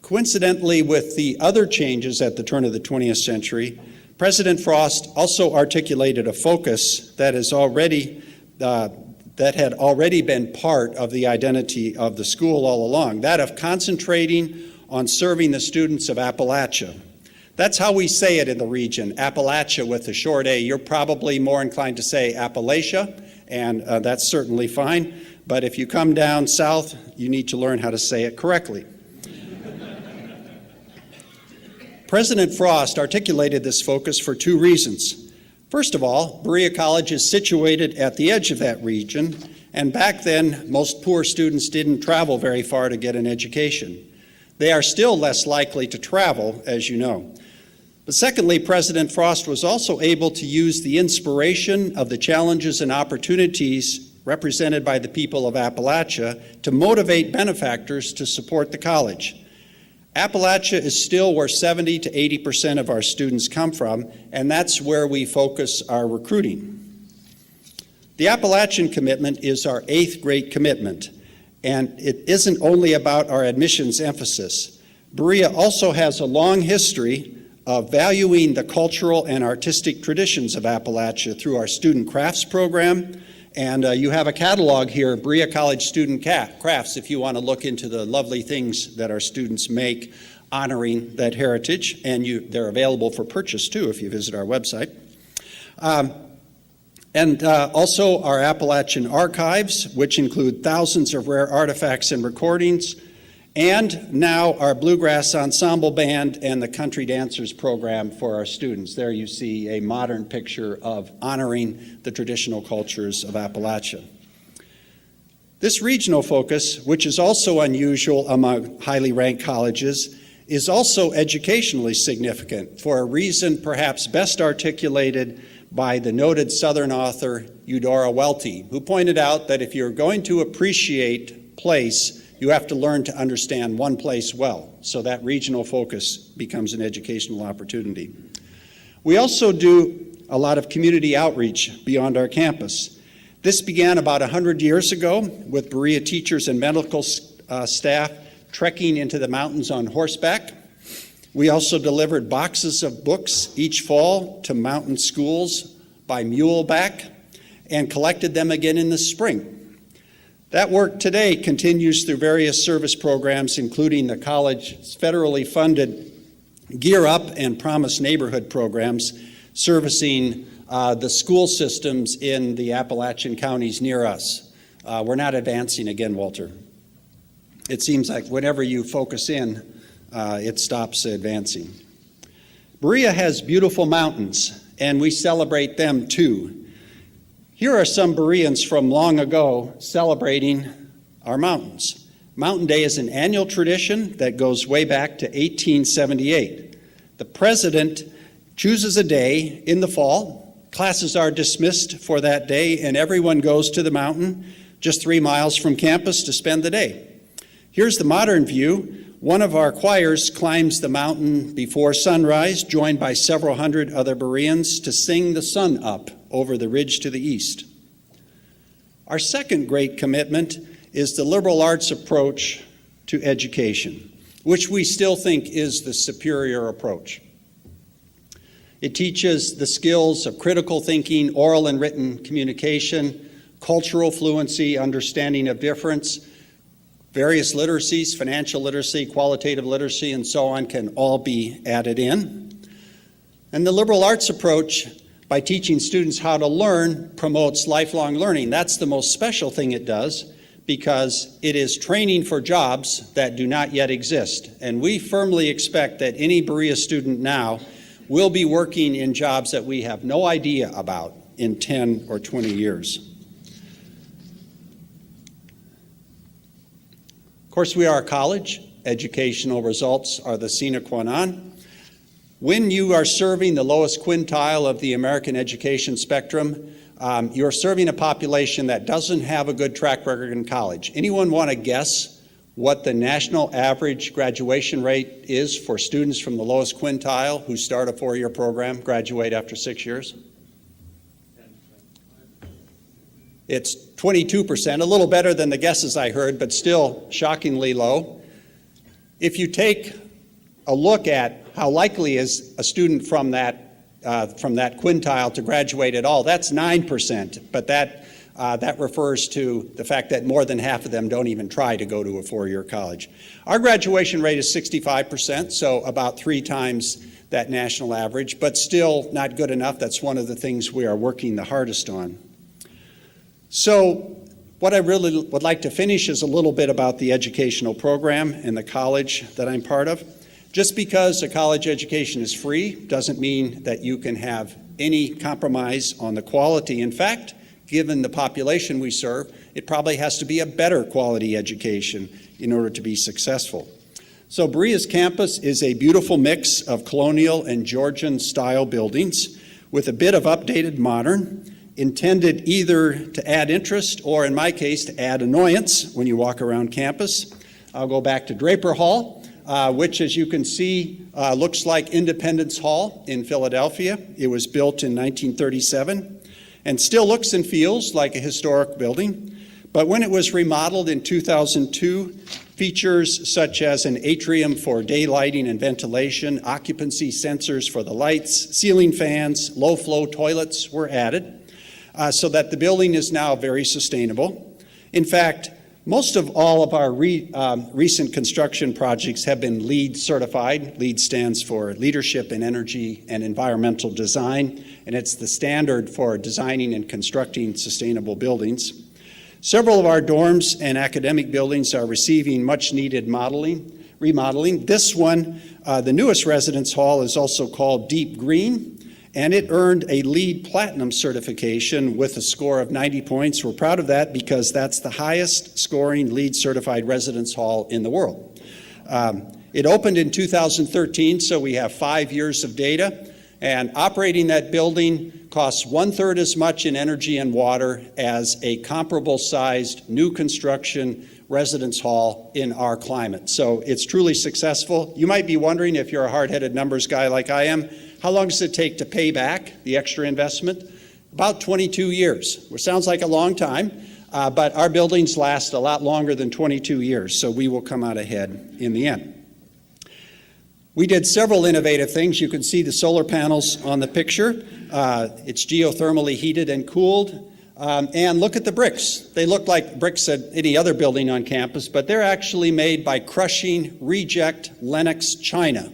Coincidentally, with the other changes at the turn of the 20th century, President Frost also articulated a focus that had already been part of the identity of the school all along, that of concentrating on serving the students of Appalachia. That's how we say it in the region, Appalachia with a short A. You're probably more inclined to say Appalachia, and that's certainly fine. But if you come down south, you need to learn how to say it correctly. President Frost articulated this focus for two reasons. First of all, Berea College is situated at the edge of that region, and back then, most poor students didn't travel very far to get an education. They are still less likely to travel, as you know. But secondly, President Frost was also able to use the inspiration of the challenges and opportunities represented by the people of Appalachia to motivate benefactors to support the college. Appalachia is still where 70 to 80% of our students come from, and that's where we focus our recruiting. The Appalachian commitment is our 8th great commitment, and it isn't only about our admissions emphasis. Berea also has a long history of valuing the cultural and artistic traditions of Appalachia through our student crafts program. And you have a catalog here, Berea College Student Crafts, if you want to look into the lovely things that our students make honoring that heritage. And they're available for purchase, too, if you visit our website. Also our Appalachian archives, which include thousands of rare artifacts and recordings. And now our Bluegrass Ensemble Band and the Country Dancers program for our students. There you see a modern picture of honoring the traditional cultures of Appalachia. This regional focus, which is also unusual among highly ranked colleges, is also educationally significant for a reason perhaps best articulated by the noted Southern author Eudora Welty, who pointed out that if you're going to appreciate place, you have to learn to understand one place well, so that regional focus becomes an educational opportunity. We also do a lot of community outreach beyond our campus. This began about 100 years ago with Berea teachers and medical staff trekking into the mountains on horseback. We also delivered boxes of books each fall to mountain schools by muleback and collected them again in the spring. That work today continues through various service programs, including the college's federally funded Gear Up and Promise Neighborhood programs, servicing the school systems in the Appalachian counties near us. We're not advancing again, Walter. It seems like whenever you focus in, it stops advancing. Berea has beautiful mountains, and we celebrate them too. Here are some Bereans from long ago celebrating our mountains. Mountain Day is an annual tradition that goes way back to 1878. The president chooses a day in the fall. Classes are dismissed for that day, and everyone goes to the mountain just 3 miles from campus to spend the day. Here's the modern view. One of our choirs climbs the mountain before sunrise, joined by several hundred other Bereans to sing the sun up over the ridge to the east. Our second great commitment is the liberal arts approach to education, which we still think is the superior approach. It teaches the skills of critical thinking, oral and written communication, cultural fluency, understanding of difference. Various literacies, financial literacy, qualitative literacy, and so on can all be added in. And the liberal arts approach, by teaching students how to learn, promotes lifelong learning. That's the most special thing it does, because it is training for jobs that do not yet exist. And we firmly expect that any Berea student now will be working in jobs that we have no idea about in 10 or 20 years. Of course, we are a college. Educational results are the sine qua non. When you are serving the lowest quintile of the American education spectrum, You're serving a population that doesn't have a good track record in college. Anyone want to guess what the national average graduation rate is for students from the lowest quintile who start a 4-year program, graduate after 6 years? It's 22%, a little better than the guesses I heard, but still shockingly low. If you take a look at how likely is a student from that quintile to graduate at all, that's 9%, but that refers to the fact that more than half of them don't even try to go to a 4-year college. Our graduation rate is 65%, so about 3 times that national average, but still not good enough. That's one of the things we are working the hardest on. So what I really would like to finish is a little bit about the educational program and the college that I'm part of. Just because a college education is free doesn't mean that you can have any compromise on the quality. In fact, given the population we serve, it probably has to be a better quality education in order to be successful. So Berea's campus is a beautiful mix of colonial and Georgian style buildings with a bit of updated modern, intended either to add interest or, in my case, to add annoyance when you walk around campus. I'll go back to Draper Hall, which, as you can see, looks like Independence Hall in Philadelphia. It was built in 1937 and still looks and feels like a historic building. But when it was remodeled in 2002, features such as an atrium for daylighting and ventilation, occupancy sensors for the lights, ceiling fans, low-flow toilets were added, so that the building is now very sustainable. In fact, most of all of our recent construction projects have been LEED certified. LEED stands for Leadership in Energy and Environmental Design, and it's the standard for designing and constructing sustainable buildings. Several of our dorms and academic buildings are receiving much needed remodeling. This one, the newest residence hall, is also called Deep Green, and it earned a LEED Platinum certification with a score of 90 points. We're proud of that because that's the highest scoring LEED certified residence hall in the world. It opened in 2013, so we have 5 years of data, and operating that building costs 1/3 as much in energy and water as a comparable sized new construction residence hall in our climate. So it's truly successful. You might be wondering, if you're a hard-headed numbers guy like I am, how long does it take to pay back the extra investment? About 22 years, which sounds like a long time, but our buildings last a lot longer than 22 years, so we will come out ahead in the end. We did several innovative things. You can see the solar panels on the picture. It's geothermally heated and cooled. And look at the bricks. They look like bricks at any other building on campus, but they're actually made by crushing reject Lennox china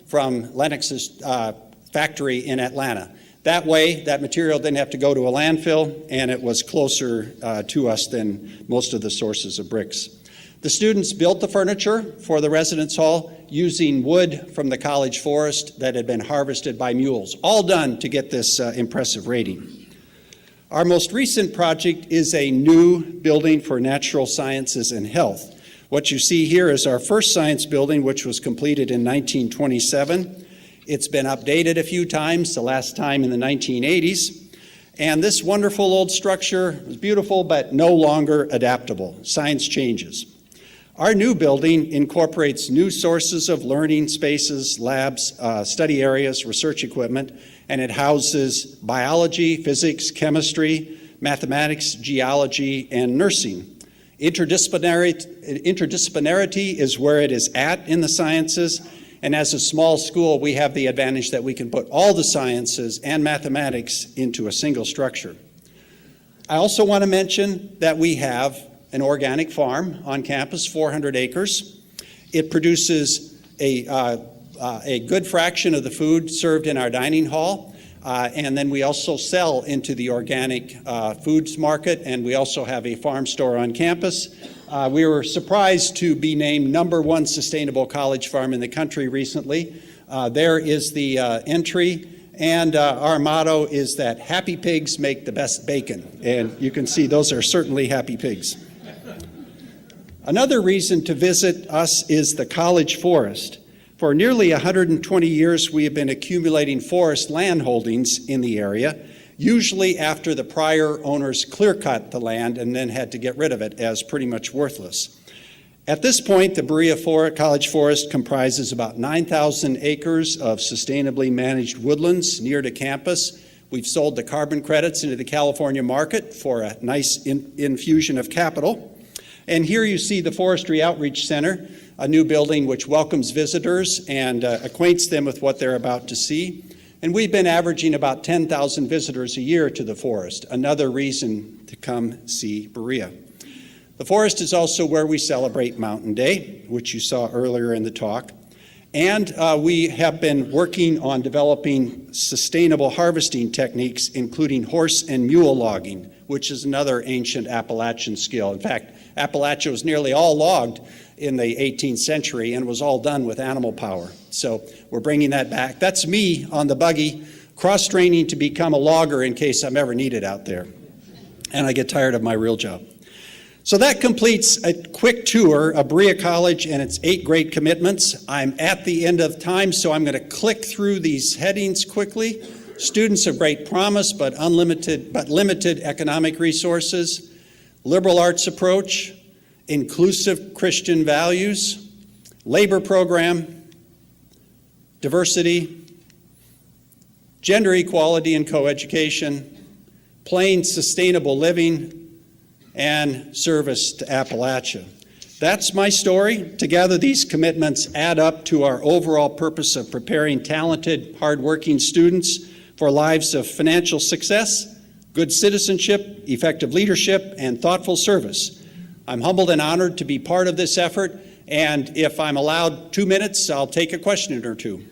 from Lennox's factory in Atlanta. That way, that material didn't have to go to a landfill, and it was closer to us than most of the sources of bricks. The students built the furniture for the residence hall using wood from the college forest that had been harvested by mules, all done to get this impressive rating. Our most recent project is a new building for natural sciences and health. What you see here is our first science building, which was completed in 1927. It's been updated a few times, the last time in the 1980s. And this wonderful old structure is beautiful, but no longer adaptable. Science changes. Our new building incorporates new sources of learning spaces, labs, study areas, research equipment, and it houses biology, physics, chemistry, mathematics, geology, and nursing. Interdisciplinarity is where it is at in the sciences, and as a small school, we have the advantage that we can put all the sciences and mathematics into a single structure. I also want to mention that we have an organic farm on campus, 400 acres. It produces a good fraction of the food served in our dining hall, and then we also sell into the organic foods market, and we also have a farm store on campus. We were surprised to be named #1 sustainable college farm in the country recently. There is the entry, and our motto is that happy pigs make the best bacon, and you can see those are certainly happy pigs. Another reason to visit us is the college forest. For nearly 120 years, we have been accumulating forest land holdings in the area, usually after the prior owners clear-cut the land and then had to get rid of it as pretty much worthless. At this point, the Berea College Forest comprises about 9,000 acres of sustainably managed woodlands near to campus. We've sold the carbon credits into the California market for a nice infusion of capital. And here you see the Forestry Outreach Center, a new building which welcomes visitors and acquaints them with what they're about to see. And we've been averaging about 10,000 visitors a year to the forest, another reason to come see Berea. The forest is also where we celebrate Mountain Day, which you saw earlier in the talk. And we have been working on developing sustainable harvesting techniques, including horse and mule logging, which is another ancient Appalachian skill. In fact, Appalachia was nearly all logged in the 18th century and was all done with animal power. So we're bringing that back. That's me on the buggy, cross-training to become a logger in case I'm ever needed out there. And I get tired of my real job. So that completes a quick tour of Berea College and its 8 great commitments. I'm at the end of time, so I'm going to click through these headings quickly. Students of great promise, but limited economic resources. Liberal arts approach. Inclusive Christian values. Labor program. Diversity. Gender equality and coeducation. Plain sustainable living, and service to Appalachia. That's my story. Together, these commitments add up to our overall purpose of preparing talented, hardworking students for lives of financial success, good citizenship, effective leadership, and thoughtful service. I'm humbled and honored to be part of this effort, and if I'm allowed 2 minutes, I'll take a question or two.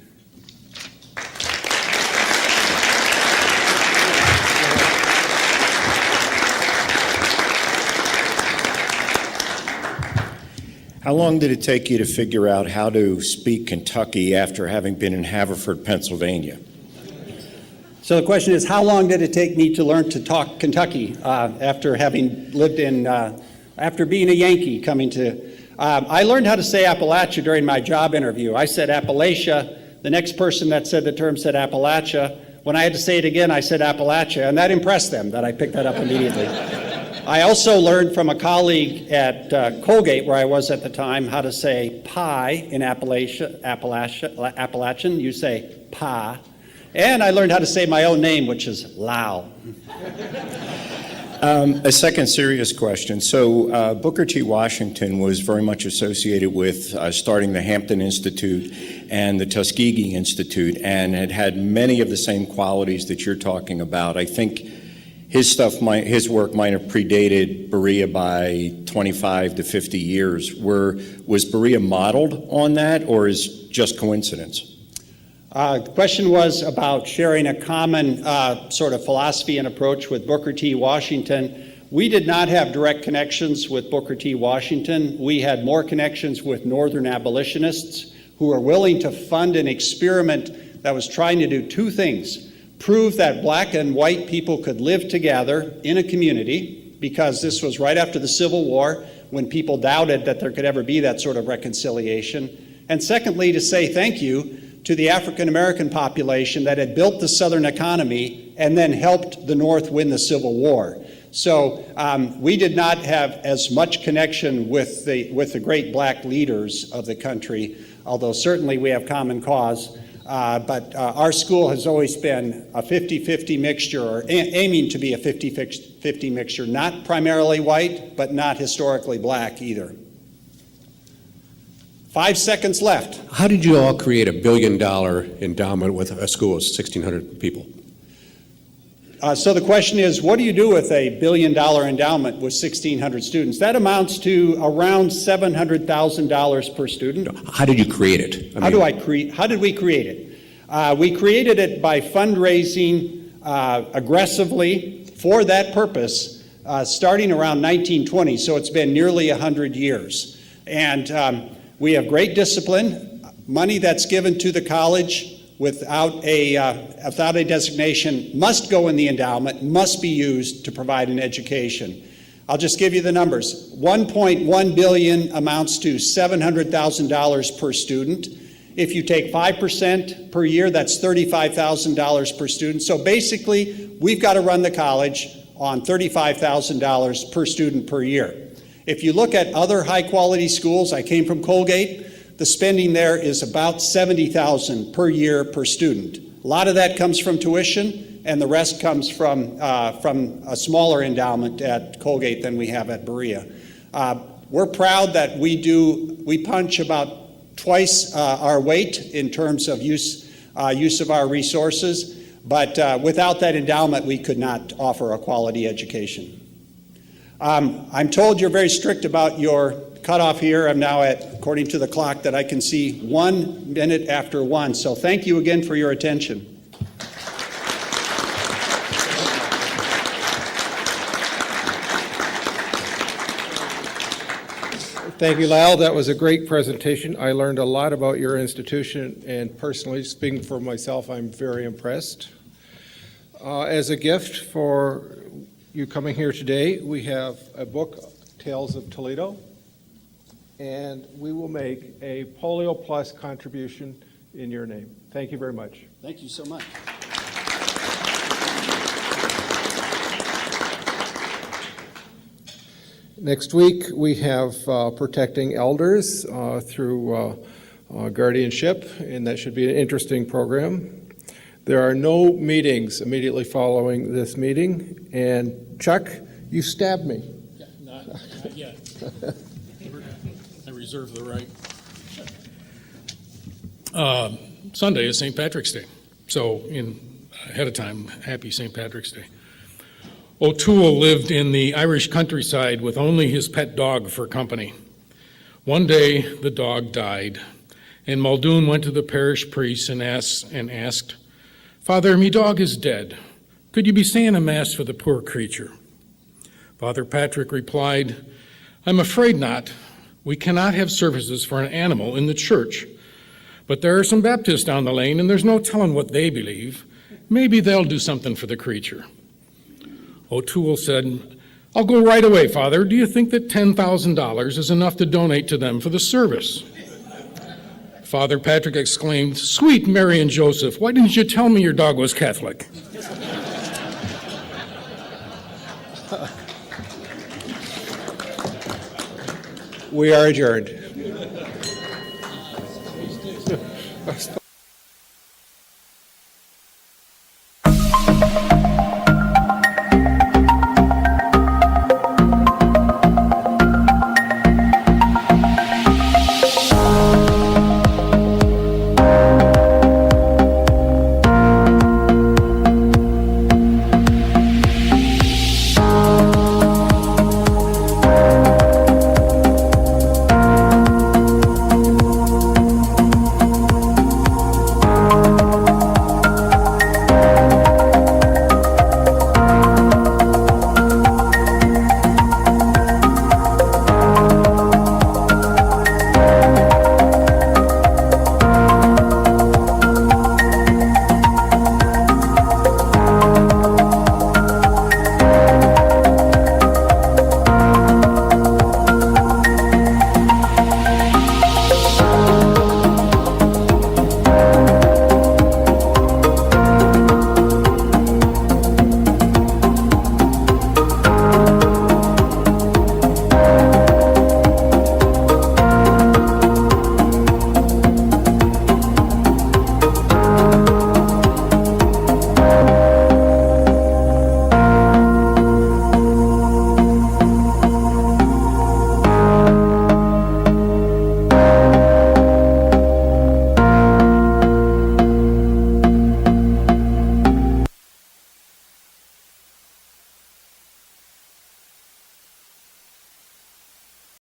How long did it take you to figure out how to speak Kentucky after having been in Haverford, Pennsylvania?
So the question is, how long did it take me to learn to talk Kentucky after having lived in, after being a Yankee coming to, I learned how to say Appalachia during my job interview. I said Appalachia. The next person that said the term said Appalachia. When I had to say it again, I said Appalachia, and that impressed them that I picked that up immediately. I also learned from a colleague at Colgate, where I was at the time, how to say pie in Appalachian. You say pa. And I learned how to say my own name, which is Lyle.
A second serious question. So Booker T. Washington was very much associated with starting the Hampton Institute and the Tuskegee Institute, and had many of the same qualities that you're talking about. I think his work might have predated Berea by 25 to 50 years. Was Berea modeled on that, or is just coincidence?
The question was about sharing a common sort of philosophy and approach with Booker T. Washington. We did not have direct connections with Booker T. Washington. We had more connections with Northern abolitionists who were willing to fund an experiment that was trying to do 2 things. Prove that black and white people could live together in a community, because this was right after the Civil War, when people doubted that there could ever be that sort of reconciliation. And secondly, to say thank you to the African American population that had built the Southern economy and then helped the North win the Civil War. So we did not have as much connection with the great black leaders of the country, although certainly we have common cause. But our school has always been a 50-50 mixture, or aiming to be a 50-50 mixture, not primarily white, but not historically black either. 5 seconds left.
How did you all create $1 billion endowment with a school of 1,600 people?
So the question is, what do you do with a $1 billion endowment with 1,600 students? That amounts to around $700,000 per student.
How did you create it?
How did we create it? We created it by fundraising aggressively for that purpose, starting around 1920. So it's been nearly 100 years. And we have great discipline. Money that's given to the college without a designation must go in the endowment, must be used to provide an education. I'll just give you the numbers. $1.1 billion amounts to $700,000 per student. If you take 5% per year, that's $35,000 per student. So basically, we've got to run the college on $35,000 per student per year. If you look at other high-quality schools, I came from Colgate, the spending there is about $70,000 per year per student. A lot of that comes from tuition, and the rest comes from a smaller endowment at Colgate than we have at Berea. We're proud that we punch about twice our weight in terms of use of our resources, but without that endowment, we could not offer a quality education. I'm told you're very strict about your cutoff here. I'm now at, according to the clock that I can see, 1 minute after 1. So thank you again for your attention.
Thank you, Lyle. That was a great presentation. I learned a lot about your institution, and personally, speaking for myself, I'm very impressed. As a gift for you coming here today, we have a book, Tales of Toledo, and we will make a Polio Plus contribution in your name. Thank you very much.
Thank you so much.
Next week, we have Protecting Elders through guardianship, and that should be an interesting program. There are no meetings immediately following this meeting, and Chuck, you stabbed me.
Yeah, not yet. I reserve the right. Sunday is St. Patrick's Day, so ahead of time, happy St. Patrick's Day. O'Toole lived in the Irish countryside with only his pet dog for company. One day, the dog died, and Muldoon went to the parish priest and asked, "Father, me dog is dead. Could you be saying a mass for the poor creature?" Father Patrick replied, "I'm afraid not. We cannot have services for an animal in the church. But there are some Baptists down the lane, and there's no telling what they believe. Maybe they'll do something for the creature." O'Toole said, "I'll go right away, Father. Do you think that $10,000 is enough to donate to them for the service?" Father Patrick exclaimed, "Sweet Mary and Joseph, why didn't you tell me your dog was Catholic?"
We are adjourned.